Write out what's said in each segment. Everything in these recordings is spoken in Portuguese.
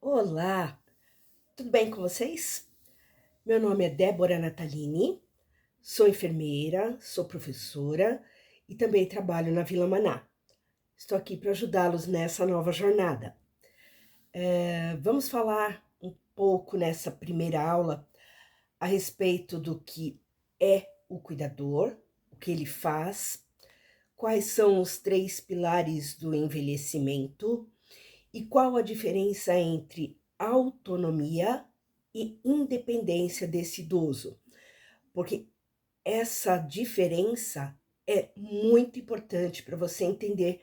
Olá, tudo bem com vocês? Meu nome é Débora Natalini, sou enfermeira, sou professora e também trabalho na Vila Maná. Estou aqui para ajudá-los nessa nova jornada. Vamos falar um pouco nessa primeira aula a respeito do que é o cuidador, o que ele faz, quais são os 3 pilares do envelhecimento e qual a diferença entre autonomia e independência desse idoso, porque essa diferença é muito importante para você entender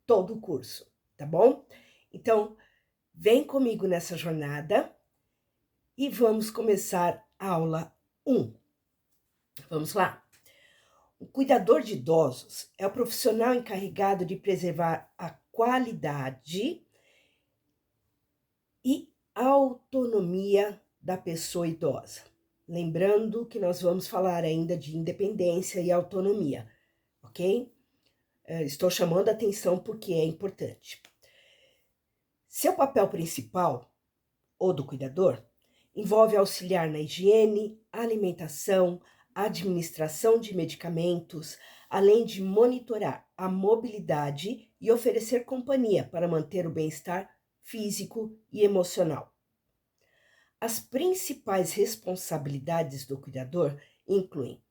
todo o curso, tá bom? Então, vem comigo nessa jornada e vamos começar a aula 1. Vamos lá? O cuidador de idosos é o profissional encarregado de preservar a qualidade e autonomia da pessoa idosa. Lembrando que nós vamos falar ainda de independência e autonomia, ok? Estou chamando a atenção porque é importante. Seu papel principal, ou do cuidador, envolve auxiliar na higiene, alimentação, administração de medicamentos, além de monitorar a mobilidade e oferecer companhia para manter o bem-estar físico e emocional. As principais responsabilidades do cuidador incluem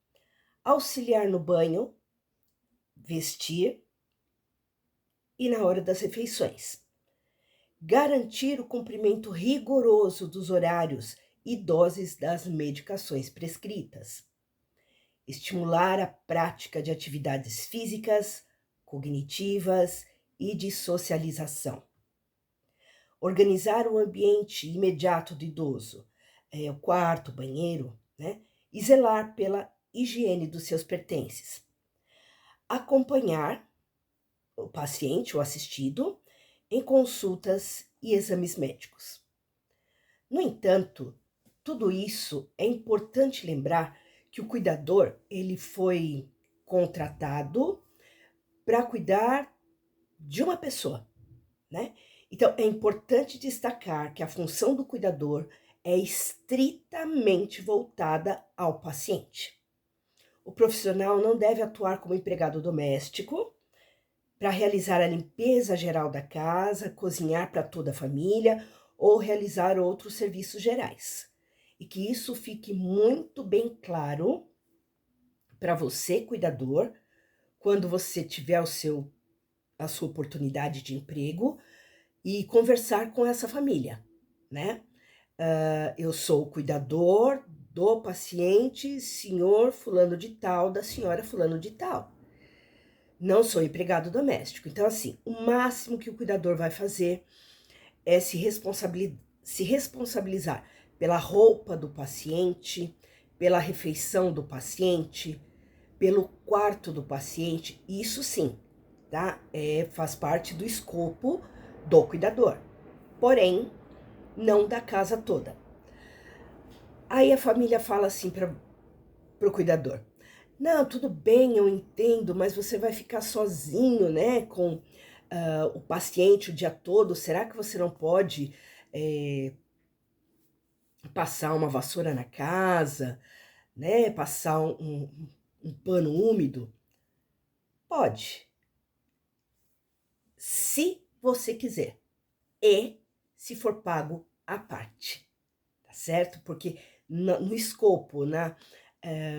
auxiliar no banho, vestir e na hora das refeições, garantir o cumprimento rigoroso dos horários e doses das medicações prescritas, estimular a prática de atividades físicas, cognitivas e de socialização, organizar o ambiente imediato do idoso, o quarto, o banheiro, né? E zelar pela higiene dos seus pertences. Acompanhar o paciente, o assistido, em consultas e exames médicos. No entanto, tudo isso é importante lembrar que o cuidador, ele foi contratado para cuidar de uma pessoa, né? Então, é importante destacar que a função do cuidador é estritamente voltada ao paciente. O profissional não deve atuar como empregado doméstico para realizar a limpeza geral da casa, cozinhar para toda a família ou realizar outros serviços gerais. E que isso fique muito bem claro para você, cuidador, quando você tiver a sua oportunidade de emprego e conversar com essa família, né? Eu sou o cuidador do paciente, senhor fulano de tal, da senhora fulano de tal. Não sou empregado doméstico. Então, assim, o máximo que o cuidador vai fazer é se responsabilizar pela roupa do paciente, pela refeição do paciente, pelo quarto do paciente. Isso sim, tá? Faz parte do escopo do cuidador. Porém, não da casa toda. Aí a família fala assim para o cuidador: não, tudo bem, eu entendo, mas você vai ficar sozinho, né, com o paciente o dia todo. Será que você não pode passar uma vassoura na casa, né, passar um pano úmido? Pode, se você quiser, e se for pago à parte, tá certo? Porque no escopo,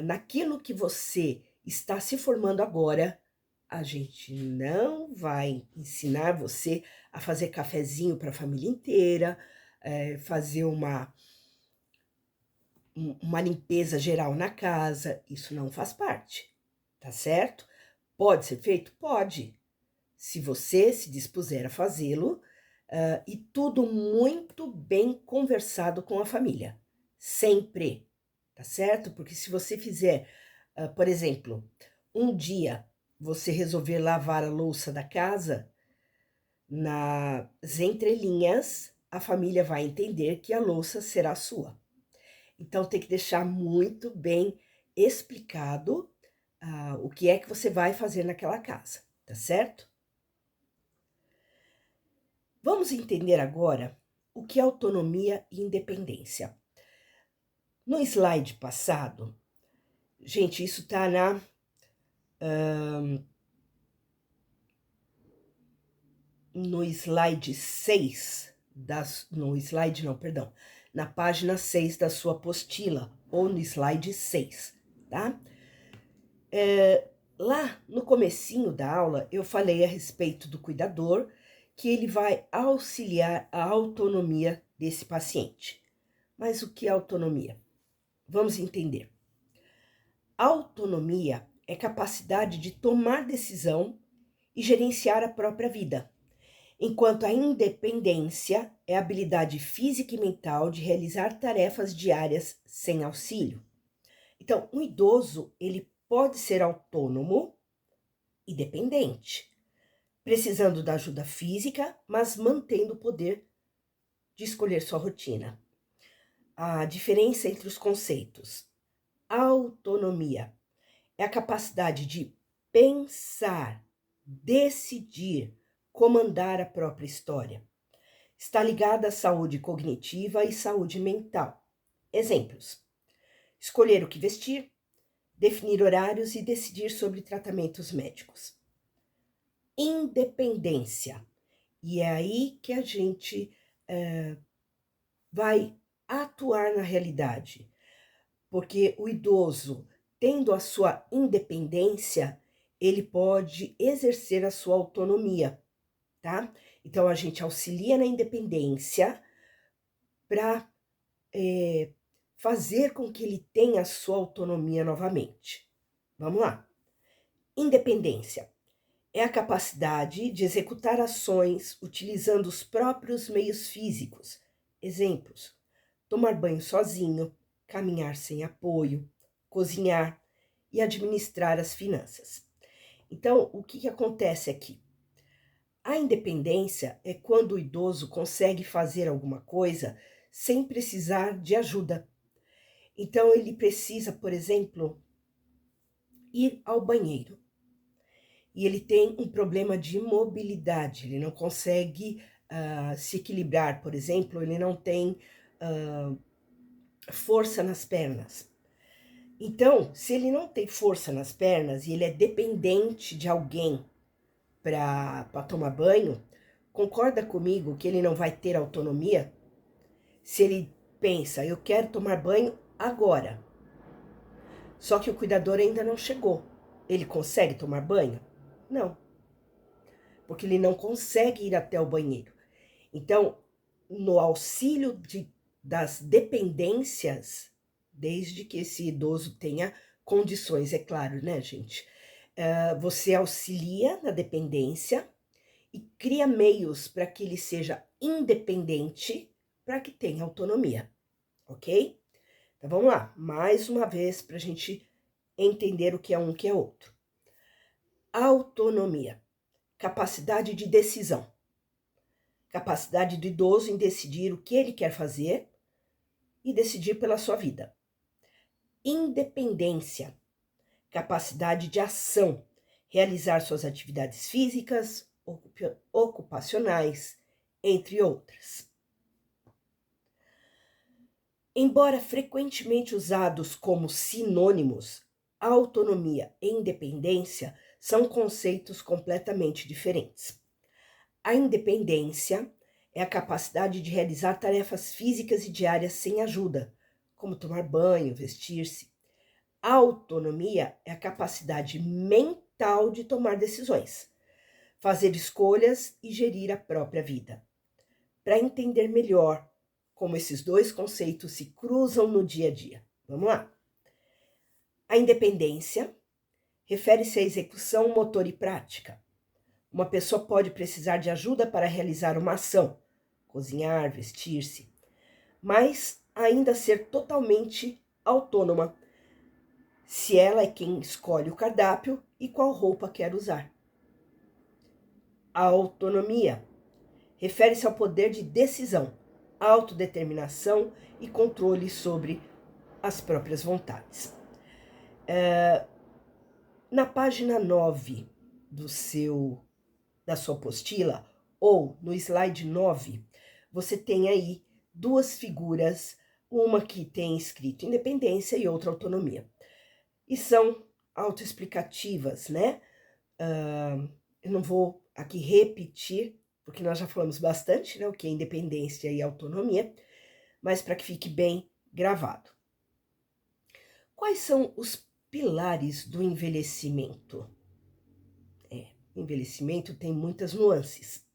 naquilo que você está se formando agora, a gente não vai ensinar você a fazer cafezinho para a família inteira, fazer uma limpeza geral na casa. Isso não faz parte, tá certo? Pode ser feito? Pode, se você se dispuser a fazê-lo, e tudo muito bem conversado com a família, sempre, tá certo? Porque se você fizer, por exemplo, um dia você resolver lavar a louça da casa, nas entrelinhas, a família vai entender que a louça será sua. Então tem que deixar muito bem explicado, o que é que você vai fazer naquela casa, tá certo? Vamos entender agora o que é autonomia e independência. No slide passado, gente, isso está no slide 6, na página 6 da sua apostila, ou no slide 6, tá? Lá no comecinho da aula, eu falei a respeito do cuidador, que ele vai auxiliar a autonomia desse paciente. Mas o que é autonomia? Vamos entender. Autonomia é capacidade de tomar decisão e gerenciar a própria vida, enquanto a independência é a habilidade física e mental de realizar tarefas diárias sem auxílio. Então, um idoso, ele pode ser autônomo e dependente, precisando da ajuda física, mas mantendo o poder de escolher sua rotina. A diferença entre os conceitos. Autonomia é a capacidade de pensar, decidir, comandar a própria história. Está ligada à saúde cognitiva e saúde mental. Exemplos: escolher o que vestir, definir horários e decidir sobre tratamentos médicos. Independência. E é aí que a gente vai atuar na realidade, porque o idoso, tendo a sua independência, ele pode exercer a sua autonomia, tá? Então, a gente auxilia na independência para fazer com que ele tenha a sua autonomia novamente. Vamos lá. Independência é a capacidade de executar ações utilizando os próprios meios físicos. Exemplos: tomar banho sozinho, caminhar sem apoio, cozinhar e administrar as finanças. Então, o que acontece aqui? A independência é quando o idoso consegue fazer alguma coisa sem precisar de ajuda. Então, ele precisa, por exemplo, ir ao banheiro. E ele tem um problema de mobilidade, ele não consegue se equilibrar, por exemplo, ele não tem força nas pernas. Então, se ele não tem força nas pernas e ele é dependente de alguém para tomar banho, concorda comigo que ele não vai ter autonomia? Se ele pensa, eu quero tomar banho agora, só que o cuidador ainda não chegou, ele consegue tomar banho? Não, porque ele não consegue ir até o banheiro. Então, no auxílio das dependências, desde que esse idoso tenha condições, é claro, né, gente? Você auxilia na dependência e cria meios para que ele seja independente, para que tenha autonomia, ok? Então vamos lá, mais uma vez para a gente entender o que é um, o que é outro. Autonomia, capacidade de decisão. Capacidade do idoso em decidir o que ele quer fazer e decidir pela sua vida. Independência, capacidade de ação, realizar suas atividades físicas, ocupacionais, entre outras. Embora frequentemente usados como sinônimos, autonomia e independência são conceitos completamente diferentes. A independência é a capacidade de realizar tarefas físicas e diárias sem ajuda, como tomar banho, vestir-se. A autonomia é a capacidade mental de tomar decisões, fazer escolhas e gerir a própria vida. Para entender melhor como esses dois conceitos se cruzam no dia a dia. Vamos lá. A independência refere-se à execução motor e prática. Uma pessoa pode precisar de ajuda para realizar uma ação, cozinhar, vestir-se, mas ainda ser totalmente autônoma, se ela é quem escolhe o cardápio e qual roupa quer usar. A autonomia refere-se ao poder de decisão, autodeterminação e controle sobre as próprias vontades. Na página 9 da sua apostila, ou no slide 9, você tem aí duas figuras, uma que tem escrito independência e outra autonomia. E são autoexplicativas, né? Eu não vou aqui repetir, porque nós já falamos bastante, né? O que é independência e autonomia, mas para que fique bem gravado. Quais são os pilares do envelhecimento? Envelhecimento tem muitas nuances.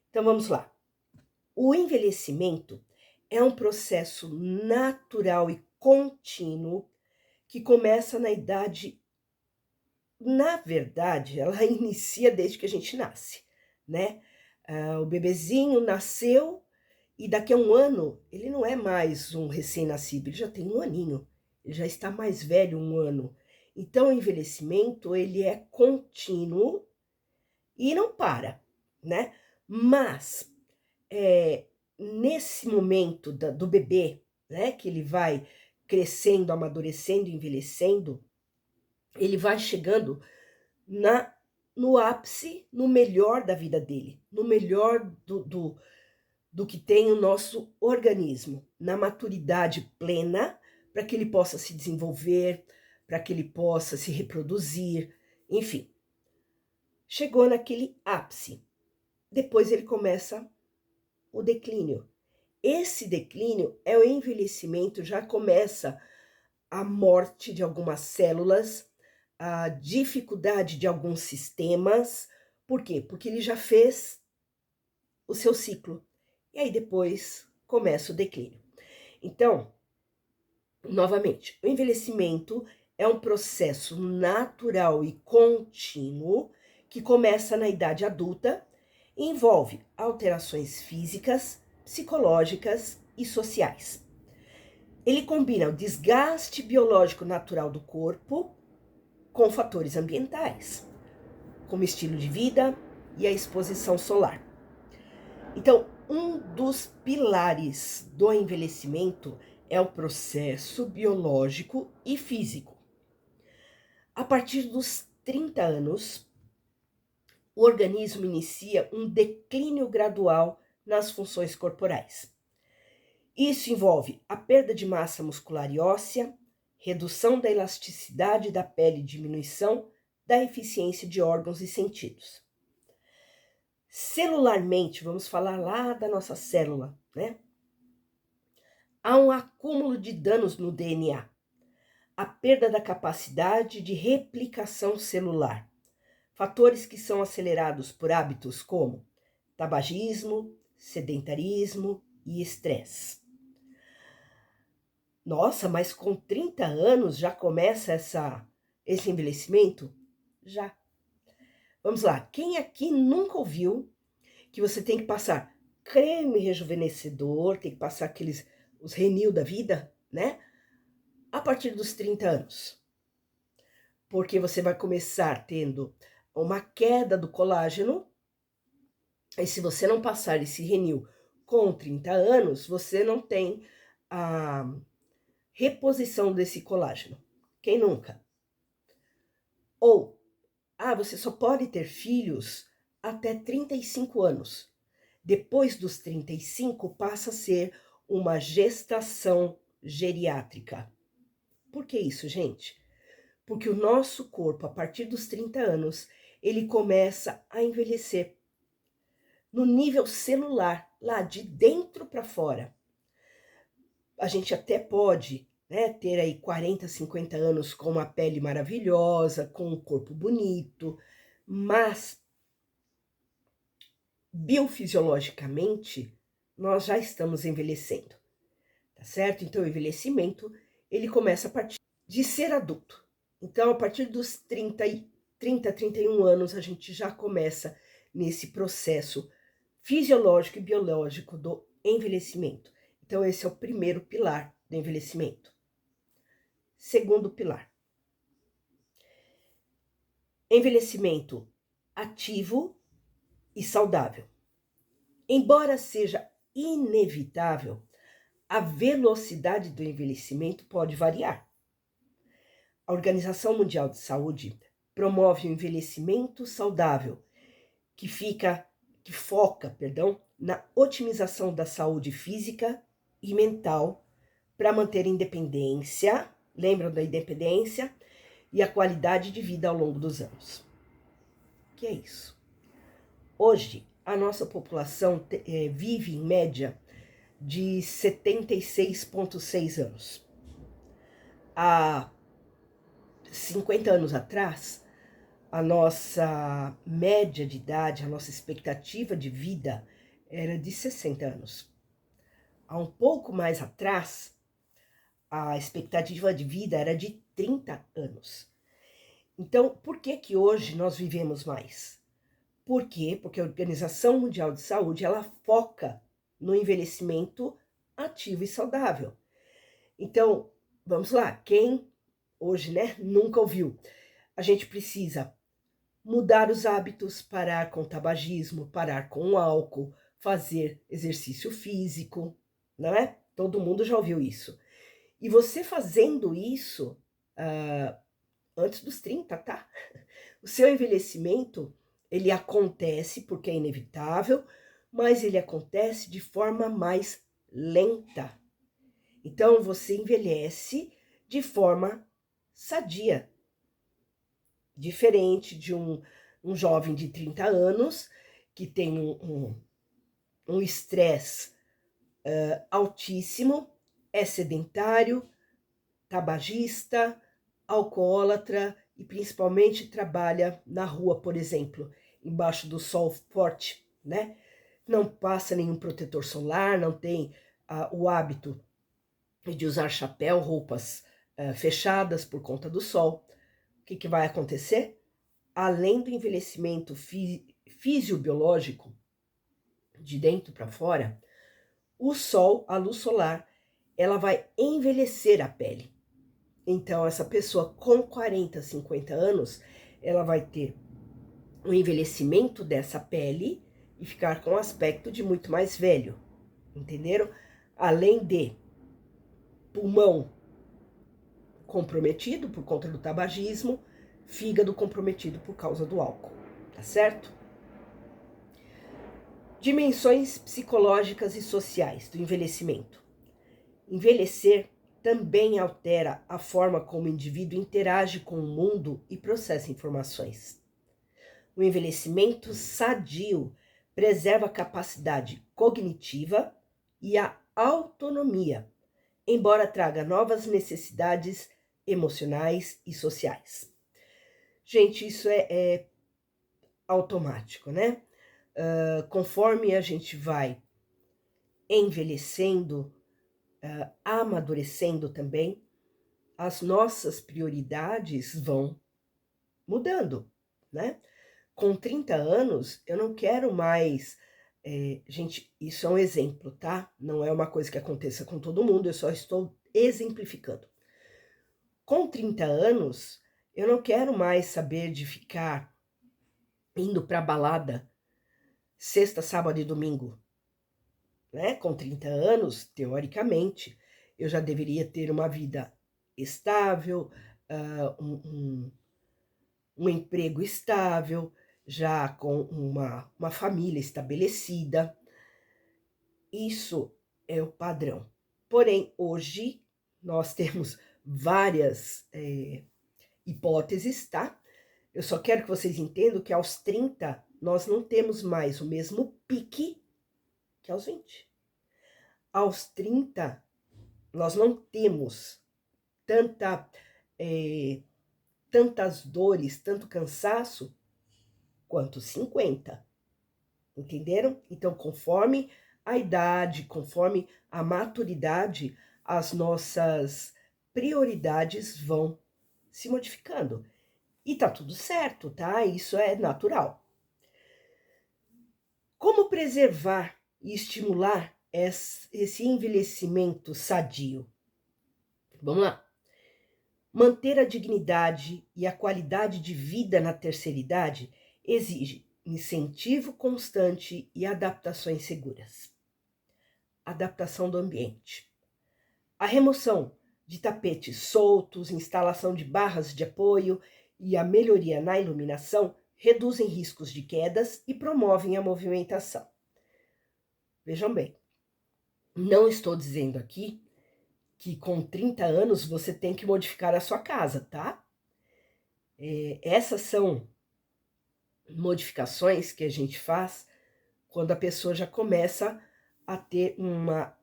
Então vamos lá. O envelhecimento é um processo natural e contínuo que começa na idade. Na verdade, ela inicia desde que a gente nasce, né? O bebezinho nasceu e daqui a um ano ele não é mais um recém-nascido, ele já tem um aninho, ele já está mais velho um ano. Então o envelhecimento ele é contínuo e não para, né? Mas nesse momento do bebê, né, que ele vai crescendo, amadurecendo, envelhecendo, ele vai chegando no ápice, no melhor da vida dele, no melhor do que tem o nosso organismo, na maturidade plena, para que ele possa se desenvolver, para que ele possa se reproduzir, enfim. Chegou naquele ápice. Depois ele começa o declínio. Esse declínio é o envelhecimento, já começa a morte de algumas células, a dificuldade de alguns sistemas. Por quê? Porque ele já fez o seu ciclo. E aí depois começa o declínio. Então, novamente, o envelhecimento é um processo natural e contínuo que começa na idade adulta e envolve alterações físicas, psicológicas e sociais. Ele combina o desgaste biológico natural do corpo com fatores ambientais, como estilo de vida e a exposição solar. Então, um dos pilares do envelhecimento é o processo biológico e físico. A partir dos 30 anos, o organismo inicia um declínio gradual nas funções corporais. Isso envolve a perda de massa muscular e óssea, redução da elasticidade da pele e diminuição da eficiência de órgãos e sentidos. Celularmente, vamos falar lá da nossa célula, né? Há um acúmulo de danos no DNA, a perda da capacidade de replicação celular, fatores que são acelerados por hábitos como tabagismo, sedentarismo e estresse. Nossa, mas com 30 anos já começa esse envelhecimento? Já. Vamos lá, quem aqui nunca ouviu que você tem que passar creme rejuvenescedor, tem que passar os Renil da vida, né? A partir dos 30 anos. Porque você vai começar tendo uma queda do colágeno, e se você não passar esse Renil com 30 anos, você não tem a reposição desse colágeno. Quem nunca? Ou, você só pode ter filhos até 35 anos. Depois dos 35, passa a ser uma gestação geriátrica. Por que isso, gente? Porque o nosso corpo, a partir dos 30 anos, ele começa a envelhecer. No nível celular, lá de dentro para fora. A gente até pode, né, ter aí 40, 50 anos com uma pele maravilhosa, com um corpo bonito, mas biofisiologicamente nós já estamos envelhecendo, tá certo? Então o envelhecimento, ele começa a partir de ser adulto. Então a partir dos 30, 31 anos a gente já começa nesse processo fisiológico e biológico do envelhecimento. Então esse é o primeiro pilar do envelhecimento. Segundo pilar, envelhecimento ativo e saudável. Embora seja inevitável, a velocidade do envelhecimento pode variar. A Organização Mundial de Saúde promove o envelhecimento saudável, que que foca, perdão, na otimização da saúde física e mental para manter a independência, lembram da independência, e a qualidade de vida ao longo dos anos. Que é isso? Hoje, a nossa população vive em média de 76,6 anos. Há 50 anos atrás, a nossa média de idade, a nossa expectativa de vida era de 60 anos. Há um pouco mais atrás, a expectativa de vida era de 30 anos. Então, por que que hoje nós vivemos mais? Por quê? Porque a Organização Mundial de Saúde, ela foca no envelhecimento ativo e saudável. Então, vamos lá, quem hoje, nunca ouviu? A gente precisa mudar os hábitos, parar com o tabagismo, parar com o álcool, fazer exercício físico, não é? Todo mundo já ouviu isso. E você fazendo isso antes dos 30, tá? O seu envelhecimento, ele acontece porque é inevitável, mas ele acontece de forma mais lenta. Então, você envelhece de forma sadia. Diferente de um jovem de 30 anos que tem um estresse altíssimo, é sedentário, tabagista, alcoólatra e principalmente trabalha na rua, por exemplo, embaixo do sol forte, né? Não passa nenhum protetor solar, não tem o hábito de usar chapéu, roupas fechadas por conta do sol. O que vai acontecer? Além do envelhecimento fisiobiológico, de dentro para fora, o sol, a luz solar, ela vai envelhecer a pele. Então, essa pessoa com 40, 50 anos, ela vai ter o envelhecimento dessa pele e ficar com o aspecto de muito mais velho, entenderam? Além de pulmão comprometido por conta do tabagismo, fígado comprometido por causa do álcool, tá certo? Dimensões psicológicas e sociais do envelhecimento. Envelhecer também altera a forma como o indivíduo interage com o mundo e processa informações. O envelhecimento sadio preserva a capacidade cognitiva e a autonomia, embora traga novas necessidades emocionais e sociais. Gente, isso é automático, né? Conforme a gente vai envelhecendo, amadurecendo também, as nossas prioridades vão mudando, né? Com 30 anos, eu não quero mais... gente, isso é um exemplo, tá? Não é uma coisa que aconteça com todo mundo, eu só estou exemplificando. Com 30 anos, eu não quero mais saber de ficar indo para balada sexta, sábado e domingo, né? Com 30 anos, teoricamente, eu já deveria ter uma vida estável, um emprego estável, já com uma família estabelecida. Isso é o padrão. Porém, hoje, nós temos várias hipóteses, tá? Eu só quero que vocês entendam que aos 30, nós não temos mais o mesmo pique que aos 20. Aos 30, nós não temos tantas dores, tanto cansaço, quanto 50. Entenderam? Então, conforme a idade, conforme a maturidade, as nossas prioridades vão se modificando. E tá tudo certo, tá? Isso é natural. Como preservar e estimular esse envelhecimento sadio? Vamos lá. Manter a dignidade e a qualidade de vida na terceira idade exige incentivo constante e adaptações seguras. Adaptação do ambiente. A remoção de tapetes soltos, instalação de barras de apoio e a melhoria na iluminação reduzem riscos de quedas e promovem a movimentação. Vejam bem, não estou dizendo aqui que com 30 anos você tem que modificar a sua casa, tá? Essas são modificações que a gente faz quando a pessoa já começa a ter uma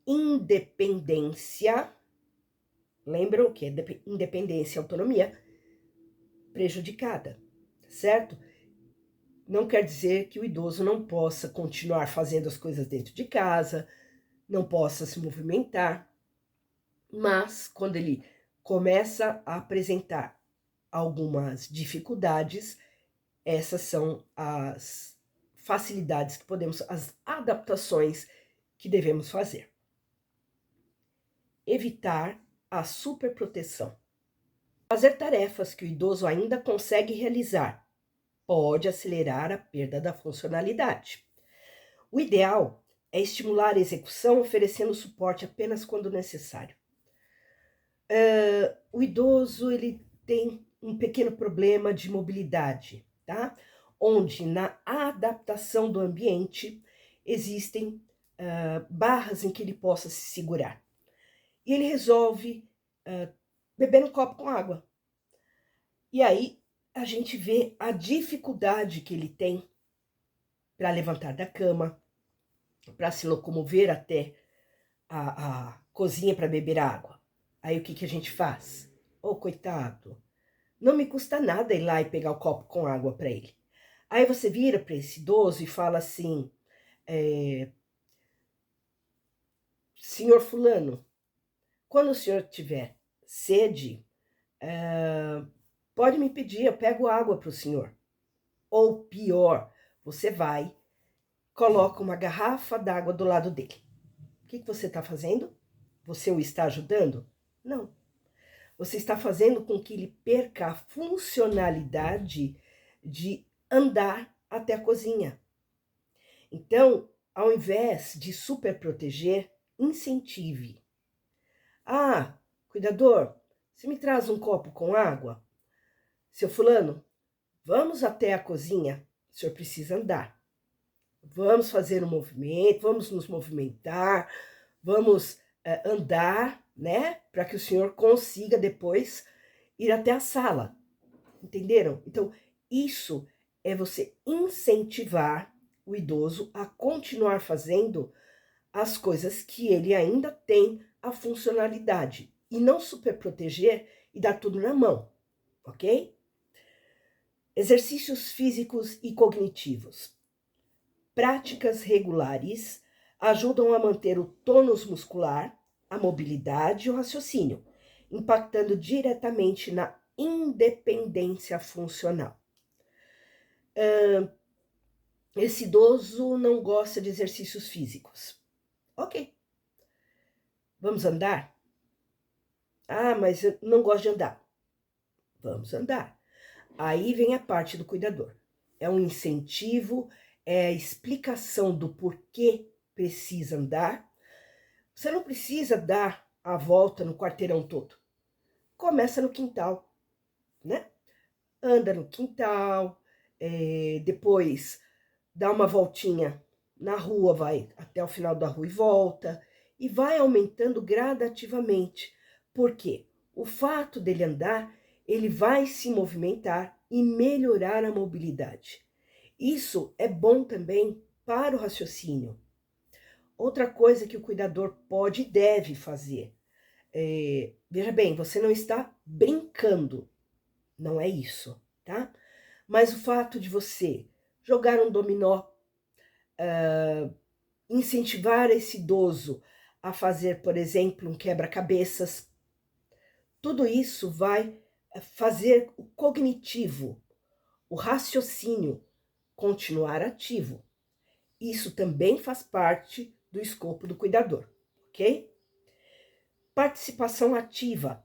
independência, lembram que é independência e autonomia prejudicada, certo? Não quer dizer que o idoso não possa continuar fazendo as coisas dentro de casa, não possa se movimentar, mas quando ele começa a apresentar algumas dificuldades, essas são as facilidades que podemos, as adaptações que devemos fazer. Evitar a superproteção. Fazer tarefas que o idoso ainda consegue realizar pode acelerar a perda da funcionalidade. O ideal é estimular a execução oferecendo suporte apenas quando necessário. O idoso ele tem um pequeno problema de mobilidade, tá? Onde na adaptação do ambiente existem barras em que ele possa se segurar. E ele resolve beber um copo com água. E aí a gente vê a dificuldade que ele tem para levantar da cama, para se locomover até a cozinha para beber água. Aí o que a gente faz? Ô, coitado, não me custa nada ir lá e pegar o copo com água para ele. Aí você vira para esse idoso e fala assim, senhor fulano, quando o senhor tiver sede, pode me pedir, eu pego água para o senhor. Ou pior, você vai, coloca uma garrafa d'água do lado dele. O que você está fazendo? Você o está ajudando? Não. Você está fazendo com que ele perca a funcionalidade de andar até a cozinha. Então, ao invés de super proteger, incentive. Ah, cuidador, você me traz um copo com água? Seu fulano, vamos até a cozinha, o senhor precisa andar. Vamos fazer um movimento, vamos nos movimentar, vamos andar, né? Para que o senhor consiga depois ir até a sala. Entenderam? Então, isso é você incentivar o idoso a continuar fazendo as coisas que ele ainda tem a funcionalidade e não super proteger e dar tudo na mão, ok? Exercícios físicos e cognitivos. Práticas regulares ajudam a manter o tônus muscular, a mobilidade e o raciocínio, impactando diretamente na independência funcional. Esse idoso não gosta de exercícios físicos. Ok. Vamos andar? Ah, mas eu não gosto de andar. Vamos andar. Aí vem a parte do cuidador. É um incentivo, é a explicação do porquê precisa andar. Você não precisa dar a volta no quarteirão todo. Começa no quintal, né? Anda no quintal, depois dá uma voltinha na rua, vai até o final da rua e volta, e vai aumentando gradativamente. Por quê? O fato dele andar, ele vai se movimentar e melhorar a mobilidade. Isso é bom também para o raciocínio. Outra coisa que o cuidador pode e deve fazer. Veja bem, você não está brincando, não é isso, tá? Mas o fato de você jogar um dominó, incentivar esse idoso a fazer, por exemplo, um quebra-cabeças, tudo isso vai fazer o cognitivo, o raciocínio continuar ativo. Isso também faz parte do escopo do cuidador, ok? Participação ativa.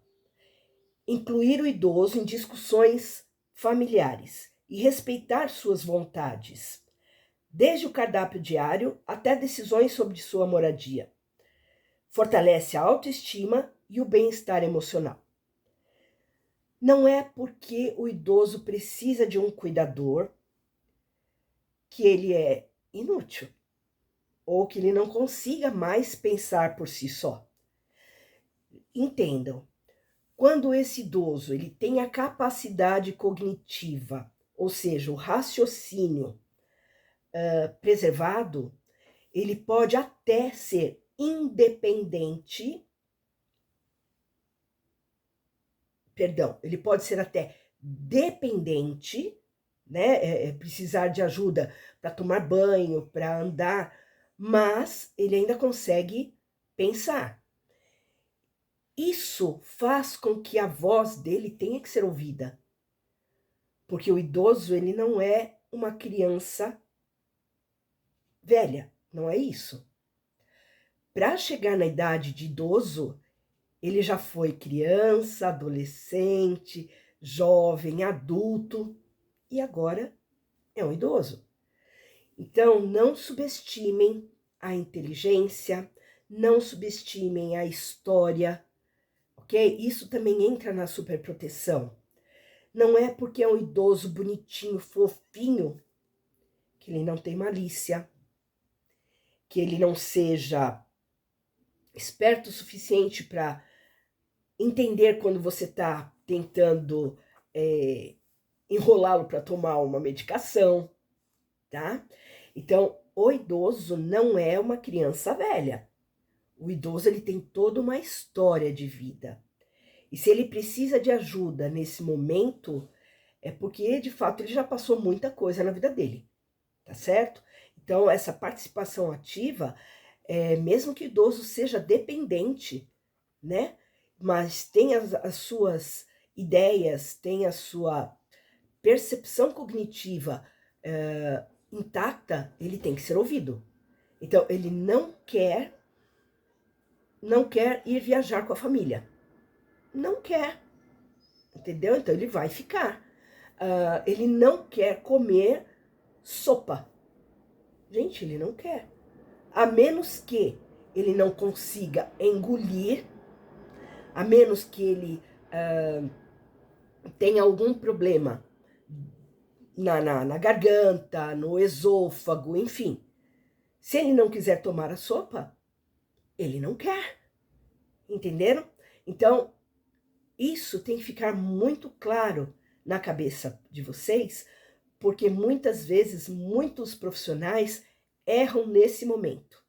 Incluir o idoso em discussões familiares e respeitar suas vontades, desde o cardápio diário até decisões sobre sua moradia. Fortalece a autoestima e o bem-estar emocional. Não é porque o idoso precisa de um cuidador que ele é inútil ou que ele não consiga mais pensar por si só. Entendam, quando esse idoso ele tem a capacidade cognitiva, ou seja, o raciocínio preservado, ele pode até ser independente, perdão, ele pode ser até dependente, né? Precisar de ajuda para tomar banho, para andar, mas ele ainda consegue pensar. Isso faz com que a voz dele tenha que ser ouvida, porque o idoso ele não é uma criança velha, não é isso. Para chegar na idade de idoso, ele já foi criança, adolescente, jovem, adulto e agora é um idoso. Então, não subestimem a inteligência, não subestimem a história, ok? Isso também entra na superproteção. Não é porque é um idoso bonitinho, fofinho, que ele não tem malícia, que ele não seja esperto o suficiente para entender quando você está tentando enrolá-lo para tomar uma medicação, tá? Então, o idoso não é uma criança velha. O idoso ele tem toda uma história de vida. E se ele precisa de ajuda nesse momento, é porque, de fato, ele já passou muita coisa na vida dele, tá certo? Então, essa participação ativa, mesmo que o idoso seja dependente, né? Mas tem as suas ideias, tem a sua percepção cognitiva intacta, ele tem que ser ouvido. Então, ele não quer ir viajar com a família. Não quer, entendeu? Então, ele vai ficar. Ele não quer comer sopa. Gente, ele não quer. A menos que ele não consiga engolir, a menos que ele tenha algum problema na garganta, no esôfago, enfim. Se ele não quiser tomar a sopa, ele não quer. Entenderam? Então, isso tem que ficar muito claro na cabeça de vocês, porque muitas vezes muitos profissionais erram nesse momento.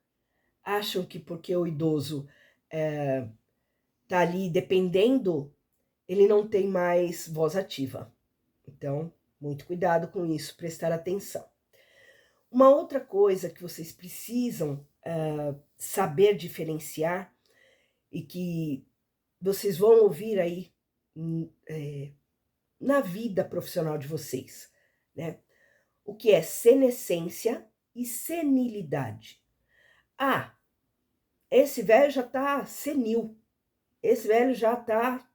Acham que porque o idoso tá ali dependendo, ele não tem mais voz ativa. Então, muito cuidado com isso, prestar atenção. Uma outra coisa que vocês precisam saber diferenciar e que vocês vão ouvir aí na vida profissional de vocês, né? O que é senescência e senilidade. Ah, esse velho já tá senil, esse velho já tá,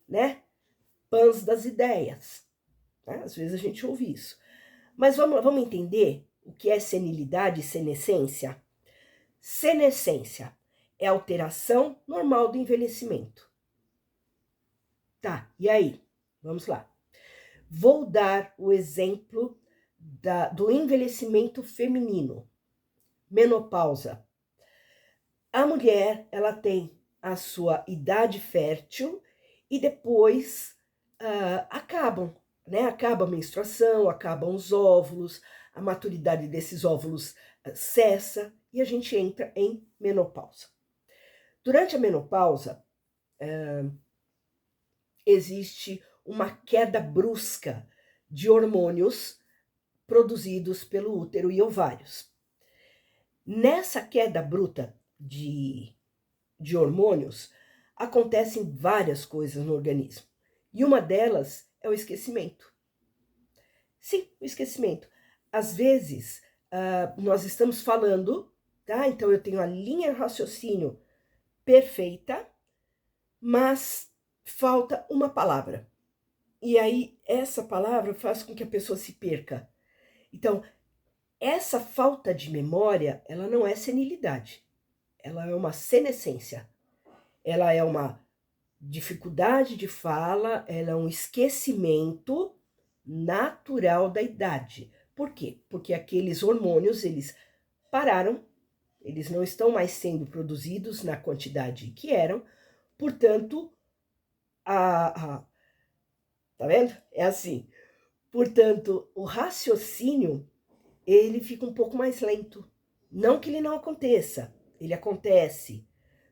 né, pãs das ideias. Né? Às vezes a gente ouve isso. Mas vamos entender o que é senilidade e senescência? Senescência é a alteração normal do envelhecimento. Tá, e aí? Vamos lá. Vou dar o exemplo do envelhecimento feminino. Menopausa. A mulher, ela tem a sua idade fértil e depois acabam, né? Acaba a menstruação, acabam os óvulos, a maturidade desses óvulos cessa e a gente entra em menopausa. Durante a menopausa, existe uma queda brusca de hormônios produzidos pelo útero e ovários. Nessa queda bruta de hormônios, acontecem várias coisas no organismo. E uma delas é o esquecimento. Sim, o esquecimento. Às vezes, nós estamos falando, tá? Então, eu tenho a linha de raciocínio perfeita, mas falta uma palavra. E aí, essa palavra faz com que a pessoa se perca. Então, essa falta de memória, ela não é senilidade. Ela é uma senescência. Ela é uma Dificuldade de fala, ela é um esquecimento natural da idade. Por quê? Porque aqueles hormônios, eles pararam, eles não estão mais sendo produzidos na quantidade que eram, portanto, tá vendo? É assim. Portanto, o raciocínio, ele fica um pouco mais lento. Não que ele não aconteça, ele acontece,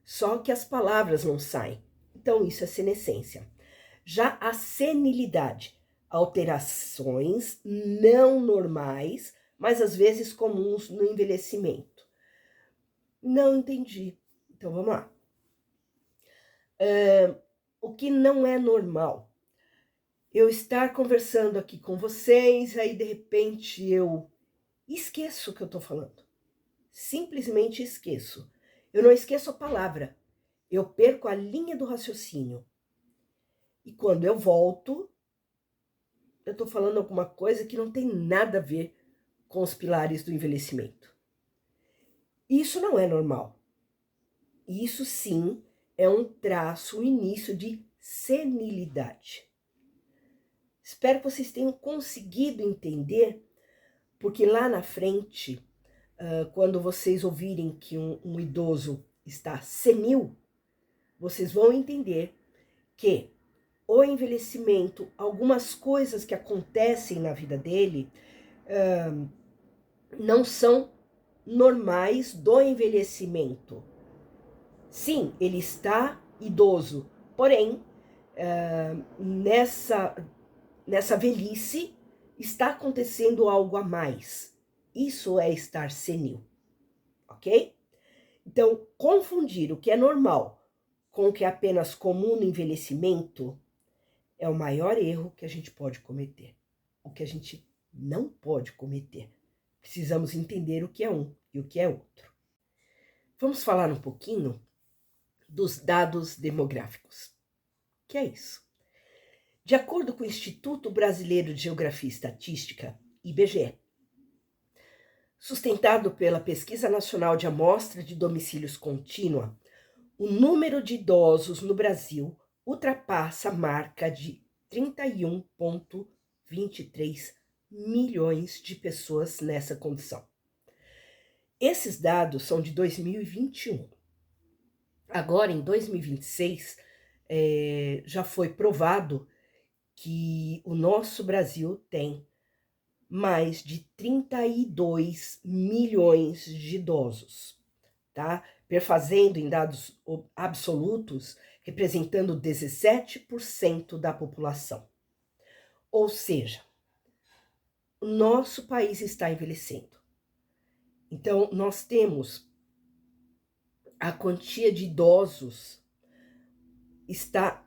só que as palavras não saem. Então, isso é senescência. Já a senilidade, alterações não normais, mas às vezes comuns no envelhecimento. Não entendi. Então, vamos lá. O que não é normal? Eu estar conversando aqui com vocês, aí de repente eu esqueço o que eu estou falando. Simplesmente esqueço. Eu não esqueço a palavra, eu perco a linha do raciocínio. E quando eu volto, eu estou falando alguma coisa que não tem nada a ver com os pilares do envelhecimento. Isso não é normal. Isso sim é um traço, um início de senilidade. Espero que vocês tenham conseguido entender, porque lá na frente, quando vocês ouvirem que um idoso está senil, vocês vão entender que o envelhecimento, algumas coisas que acontecem na vida dele, não são normais do envelhecimento. Sim, ele está idoso, porém, nessa velhice está acontecendo algo a mais. Isso é estar senil, ok? Então, confundir o que é normal com o que é apenas comum no envelhecimento é o maior erro que a gente pode cometer. O que a gente não pode cometer. Precisamos entender o que é um e o que é outro. Vamos falar um pouquinho dos dados demográficos. O que é isso? De acordo com o Instituto Brasileiro de Geografia e Estatística, IBGE, sustentado pela Pesquisa Nacional de Amostra de Domicílios Contínua, o número de idosos no Brasil ultrapassa a marca de 31,23 milhões de pessoas nessa condição. Esses dados são de 2021. Agora, em 2026, já foi provado que o nosso Brasil tem mais de 32 milhões de idosos, tá? Perfazendo em dados absolutos, representando 17% da população. Ou seja, o nosso país está envelhecendo. Então, nós temos a quantia de idosos está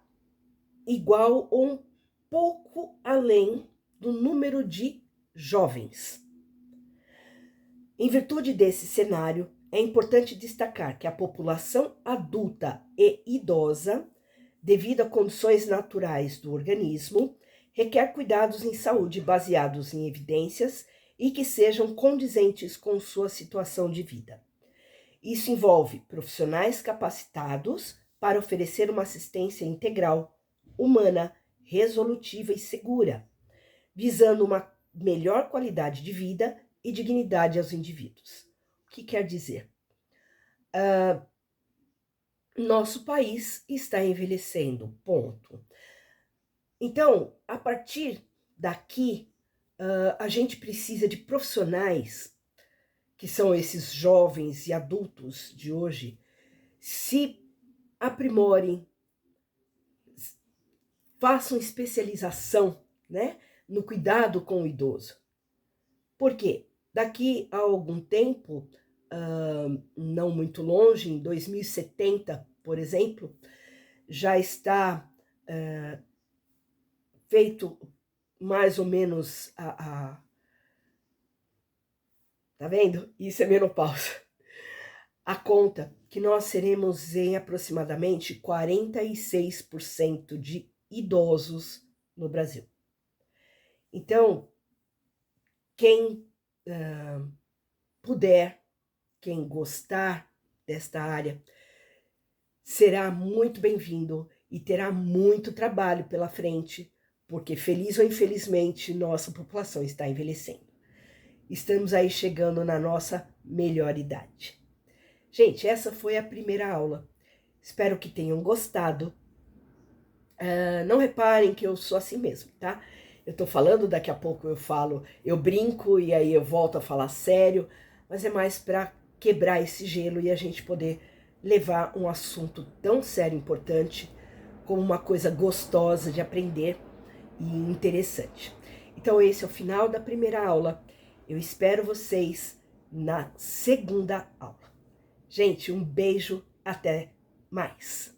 igual ou um pouco além do número de jovens. Em virtude desse cenário, é importante destacar que a população adulta e idosa, devido a condições naturais do organismo, requer cuidados em saúde baseados em evidências e que sejam condizentes com sua situação de vida. Isso envolve profissionais capacitados para oferecer uma assistência integral, humana, resolutiva e segura, visando uma melhor qualidade de vida e dignidade aos indivíduos. O que quer dizer? Nosso país está envelhecendo, ponto. Então, a partir daqui, a gente precisa de profissionais, que são esses jovens e adultos de hoje, se aprimorem, façam especialização, né, no cuidado com o idoso. Por quê? Daqui a algum tempo, não muito longe, em 2070, por exemplo, já está feito mais ou menos tá vendo? Isso é menopausa. A conta que nós seremos em aproximadamente 46% de idosos no Brasil. Então, quem puder, quem gostar desta área, será muito bem-vindo e terá muito trabalho pela frente, porque feliz ou infelizmente nossa população está envelhecendo. Estamos aí chegando na nossa melhor idade. Gente, essa foi a primeira aula. Espero que tenham gostado. Não reparem que eu sou assim mesmo, tá? Eu tô falando, daqui a pouco eu falo, eu brinco e aí eu volto a falar sério, mas é mais para quebrar esse gelo e a gente poder levar um assunto tão sério e importante como uma coisa gostosa de aprender e interessante. Então esse é o final da primeira aula. Eu espero vocês na segunda aula. Gente, um beijo, até mais!